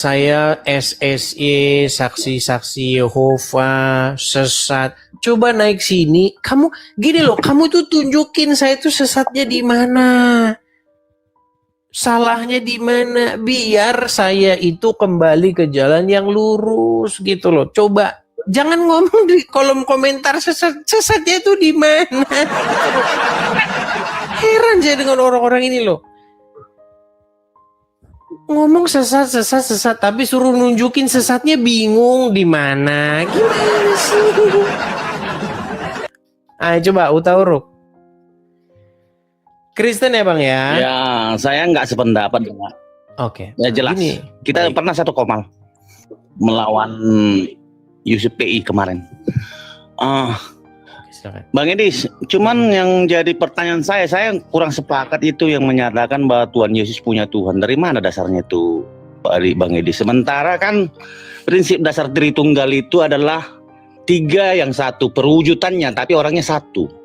Saya SSY, saksi-saksi Yehova, sesat. Coba naik sini. Kamu gini loh, kamu tuh tunjukin saya tuh sesatnya di mana. Salahnya di mana? Biar saya itu kembali ke jalan yang lurus gitu loh. Coba jangan ngomong di kolom komentar sesatnya itu di mana. Heran saya dengan orang-orang ini loh. Ngomong sesat, tapi suruh nunjukin sesatnya bingung di mana. Gimana sih? Ayo coba Utauruk. Kristen ya Bang ya? Ya, saya nggak sependapat dengan. Oke. Ya jelas. Gini, Kita baik. pernah satu komal melawan Yusuf PI kemarin. Oke, silakan. Bang Edis, cuman yang jadi pertanyaan saya kurang sepakat itu yang menyatakan bahwa Tuhan Yesus punya Tuhan. Dari mana dasarnya itu, Bang Edis? Sementara kan prinsip dasar Tritunggal itu adalah 3 yang satu, perwujudannya, tapi orangnya satu.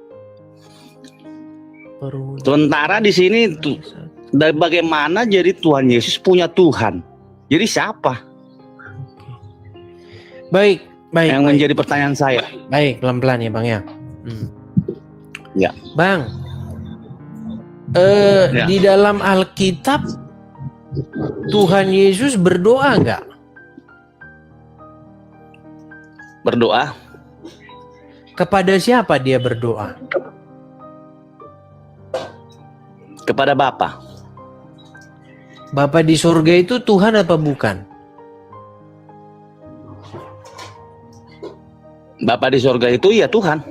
Sementara di sini dari bagaimana jadi Tuhan Yesus punya Tuhan? Jadi siapa? Baik. Yang menjadi pertanyaan saya. Baik, pelan-pelan ya Bang ya. Ya. Bang, Ya. di dalam Alkitab Tuhan Yesus berdoa nggak? Berdoa Kepada siapa dia berdoa? kepada Bapa. Bapa di surga itu Tuhan apa bukan? Bapa di surga itu ya Tuhan.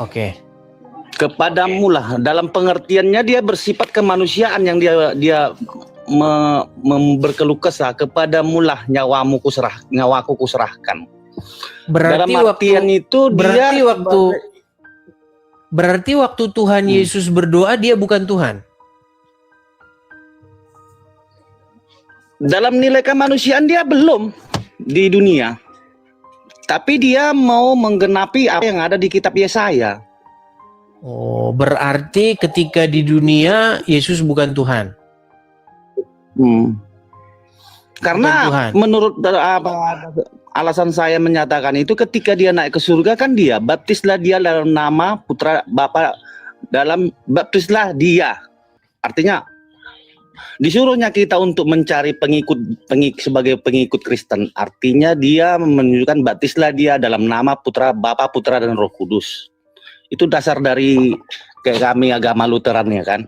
Oke. Kepadamu lah, dalam pengertiannya dia bersifat kemanusiaan yang dia berkeluh kesah. Kepadamu lah nyawaku kuserahkan. Berarti dalam artian itu berarti waktu Tuhan Yesus berdoa dia bukan Tuhan. Dalam nilai kemanusiaan dia belum di dunia. Tapi dia mau menggenapi apa yang ada di kitab Yesaya. Oh, berarti ketika di dunia Yesus bukan Tuhan. Karena Bukan Tuhan. menurut alasan saya menyatakan itu, ketika dia naik ke surga kan dia baptislah dia dalam nama Putra Bapa, baptislah dia. Artinya disuruhnya kita untuk mencari pengikut sebagai pengikut Kristen. Artinya dia menunjukkan baptislah dia dalam nama Putra Bapa, Putra dan Roh Kudus. Itu dasar dari kayak kami agama Lutheran ya kan,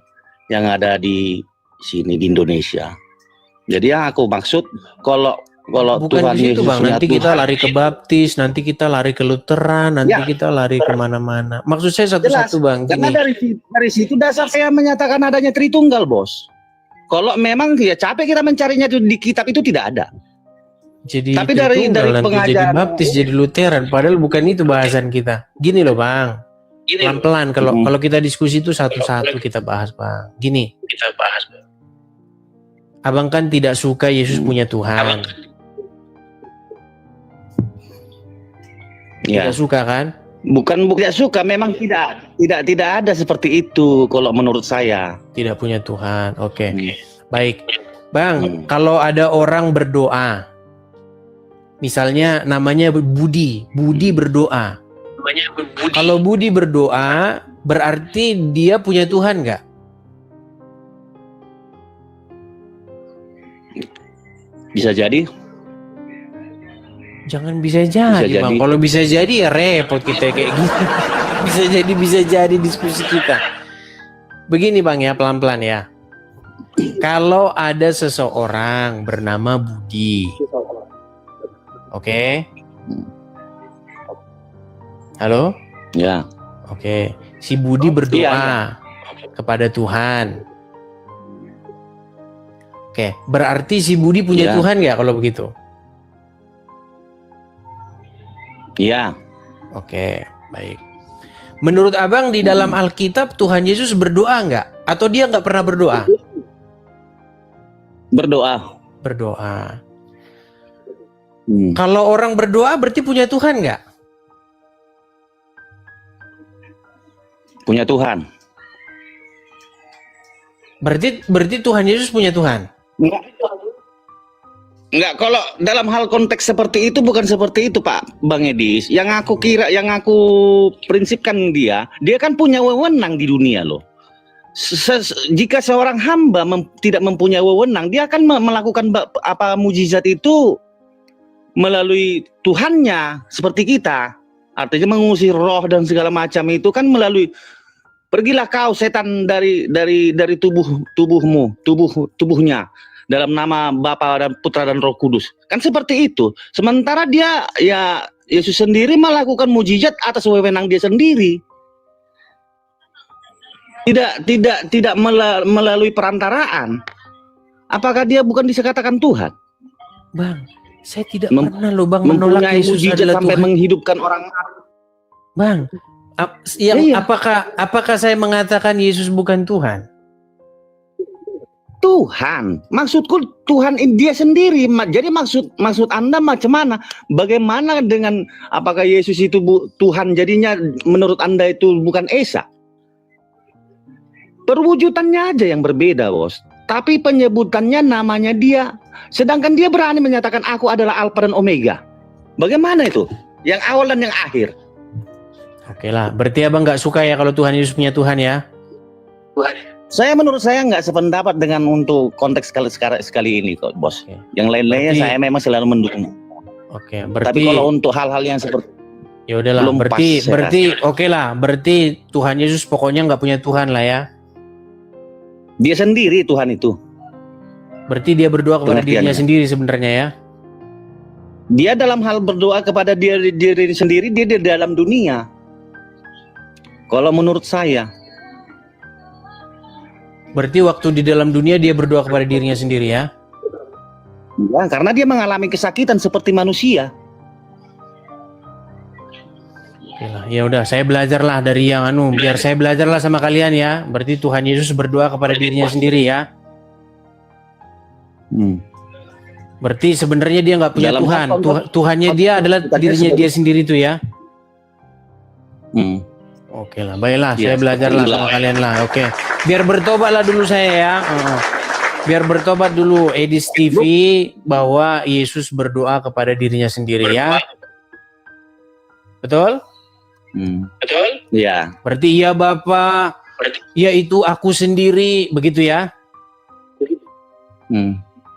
yang ada di sini di Indonesia. Jadi yang aku maksud kalau Bukan Tuhan di situ Yesus Bang, nanti kita lari ke Baptis, nanti kita lari ke Lutheran, nanti kita lari kemana-mana. Maksud saya satu-satu Bang, karena gini. dari situ dasar saya menyatakan adanya Tritunggal, Bos. Kalau memang ya capek kita mencarinya di kitab itu tidak ada. Jadi tapi dari nanti pengajaran jadi Baptis, jadi Lutheran, padahal bukan itu bahasan kita. Gini loh Bang, pelan-pelan kalau kita diskusi itu satu-satu kita bahas Bang. Gini, kita bahas. Abang kan tidak suka Yesus punya Tuhan. Ya. Tidak suka kan? Bukan tidak suka, memang tidak ada seperti itu kalau menurut saya. Tidak punya Tuhan. Oke. Baik. Bang, kalau ada orang berdoa, misalnya namanya Budi berdoa. Kalau Budi berdoa, berarti dia punya Tuhan nggak? Bisa jadi. Jangan bisa jadi Bang. Kalau bisa jadi ya repot kita kayak gitu. bisa jadi diskusi kita. Begini Bang ya, pelan-pelan ya. Kalau ada seseorang bernama Budi. Oke. Halo? Ya. Oke. Si Budi berdoa kepada Tuhan. Oke, berarti si Budi punya Tuhan nggak kalau begitu? Iya. Oke, baik. Menurut Abang di dalam Alkitab Tuhan Yesus berdoa nggak? Atau dia nggak pernah berdoa? Berdoa. Kalau orang berdoa berarti punya Tuhan nggak? Punya Tuhan. Berarti Tuhan Yesus punya Tuhan? Enggak, Enggak, kalau dalam hal konteks seperti itu bukan seperti itu Pak Bang Edis. Yang aku kira, yang aku prinsipkan dia kan punya wewenang di dunia loh. Jika seorang hamba tidak mempunyai wewenang, dia akan melakukan apa mujizat itu melalui Tuhannya seperti kita. Artinya mengusir roh dan segala macam itu kan melalui, pergilah kau setan dari tubuhnya dalam nama Bapa dan Putra dan Roh Kudus. Kan seperti itu. Sementara dia, ya Yesus sendiri melakukan mujizat atas wewenang dia sendiri. Tidak melalui perantaraan. Apakah dia bukan dikatakan Tuhan? Bang, saya tidak pernah loh Bang menolak Yesus adalah sampai Tuhan. menghidupkan orang mati. Bang, apakah saya mengatakan Yesus bukan Tuhan? Tuhan, maksudku Tuhan dia sendiri. Jadi maksud Anda macam mana? Bagaimana dengan apakah Yesus itu Tuhan? Jadinya menurut Anda itu bukan Esa? Perwujudannya aja yang berbeda, Bos. Tapi penyebutannya namanya dia. Sedangkan dia berani menyatakan aku adalah Alfa dan Omega. Bagaimana itu? Yang awal dan yang akhir. Oke lah, berarti Abang nggak suka ya kalau Tuhan Yesus punya Tuhan ya? Menurut saya nggak sependapat dengan untuk konteks sekali ini kok, Bos. Oke. Yang lain-lainnya saya memang selalu mendukung. Oke, Tapi berarti kalau untuk hal-hal yang seperti ya udahlah, belum berarti pas, oke lah, berarti Tuhan Yesus pokoknya nggak punya Tuhan lah ya. dia sendiri Tuhan itu. Berarti dia berdoa kepada dirinya Pengertiannya. sendiri sebenarnya ya. Dia dalam hal berdoa kepada diri sendiri, dia di dalam dunia. Kalau menurut saya, Berarti waktu di dalam dunia dia berdoa kepada dirinya sendiri ya. ya, karena dia mengalami kesakitan seperti manusia. Oke lah, ya udah saya belajarlah dari yang biar saya belajarlah sama kalian ya. Berarti Tuhan Yesus berdoa kepada dirinya sendiri ya. Berarti sebenarnya dia nggak punya Dalam Tuhan. hal Tuhannya dia adalah dirinya dia sendiri itu ya. Hmm. Oke lah, baiklah, Ya, saya belajarlah seperti sama itulah. kalian lah. Oke, biar bertobatlah dulu saya ya. Biar bertobat dulu Edis TV bahwa Yesus berdoa kepada dirinya sendiri ya. Betul? Betul? Ya. Berarti iya Bapak, yaitu aku sendiri, begitu ya?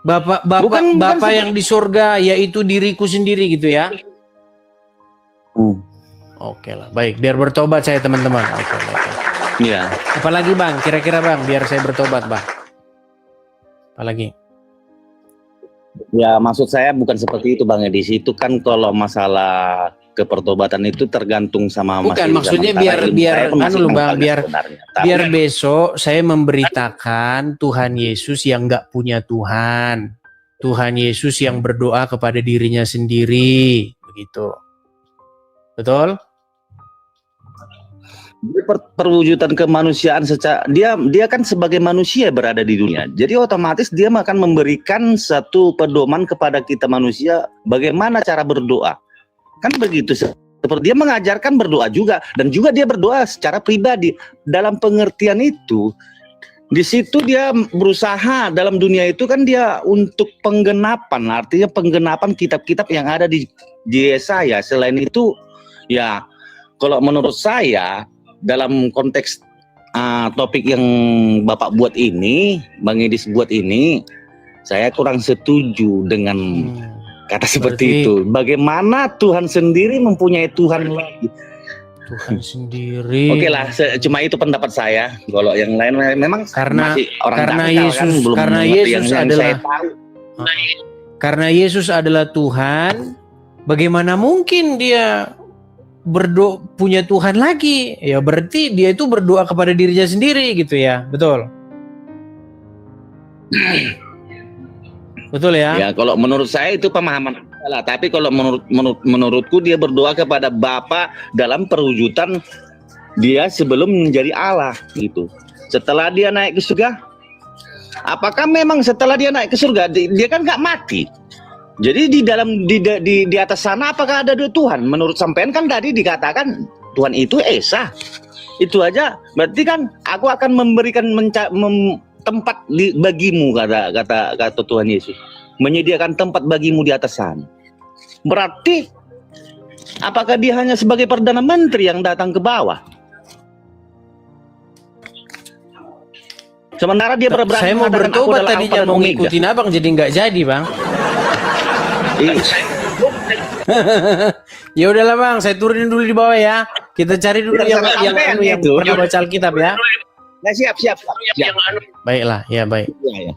Bapak Bukan yang di surga, yaitu diriku sendiri gitu ya? Oke lah, baik. Biar bertobat saya teman-teman. Oke. Ya. Apalagi Bang, kira-kira Bang, biar saya bertobat Bang. Apalagi? Ya, maksud saya bukan seperti itu Bang Edis. Itu kan kalau masalah kepertobatan itu tergantung sama Bukan, maksudnya biar biar besok saya memberitakan Tuhan Yesus yang nggak punya Tuhan. Tuhan Yesus yang berdoa kepada dirinya sendiri, begitu. Betul? Perwujudan kemanusiaan secara dia kan sebagai manusia berada di dunia. Jadi otomatis dia akan memberikan satu pedoman kepada kita manusia bagaimana cara berdoa. Kan begitu. Seperti dia mengajarkan berdoa juga dan juga dia berdoa secara pribadi. Dalam pengertian itu di situ dia berusaha dalam dunia itu kan dia untuk penggenapan, artinya penggenapan kitab-kitab yang ada di Yesaya. Selain itu ya kalau menurut saya dalam konteks topik yang Bapak buat ini, Bang Edis buat ini, saya kurang setuju dengan kata seperti itu. Bagaimana Tuhan sendiri mempunyai Tuhan lagi? Tuhan sendiri. Oke lah, cuma itu pendapat saya. Kalau yang lain memang karena Yesus karena Yesus adalah Tuhan, bagaimana mungkin dia punya Tuhan lagi? Ya berarti dia itu berdoa kepada dirinya sendiri gitu ya, betul? Betul ya? Ya kalau menurut saya itu pemahaman salah. Tapi kalau menurutku dia berdoa kepada Bapa dalam perwujudan dia sebelum menjadi Allah gitu. Setelah dia naik ke surga, apakah memang setelah dia naik ke surga dia kan nggak mati? Jadi di atas sana apakah ada dua Tuhan? Menurut sampean kan tadi dikatakan Tuhan itu Esa. Itu aja. Berarti kan aku akan memberikan tempat bagimu kata Tuhan Yesus. menyediakan tempat bagimu di atas sana. Berarti apakah dia hanya sebagai Perdana Menteri yang datang ke bawah? Sementara dia berani Saya mau mengatakan, "Aku bertobat adalah tadinya Alpha dan mau Omega." ngikutin abang jadi nggak jadi bang. Ya udahlah bang, saya turunin dulu di bawah ya. Kita cari dulu Ya, yang sampean yang itu. pernah baca Alkitab ya. Ya, siap. Baiklah, ya baik. Ya, ya.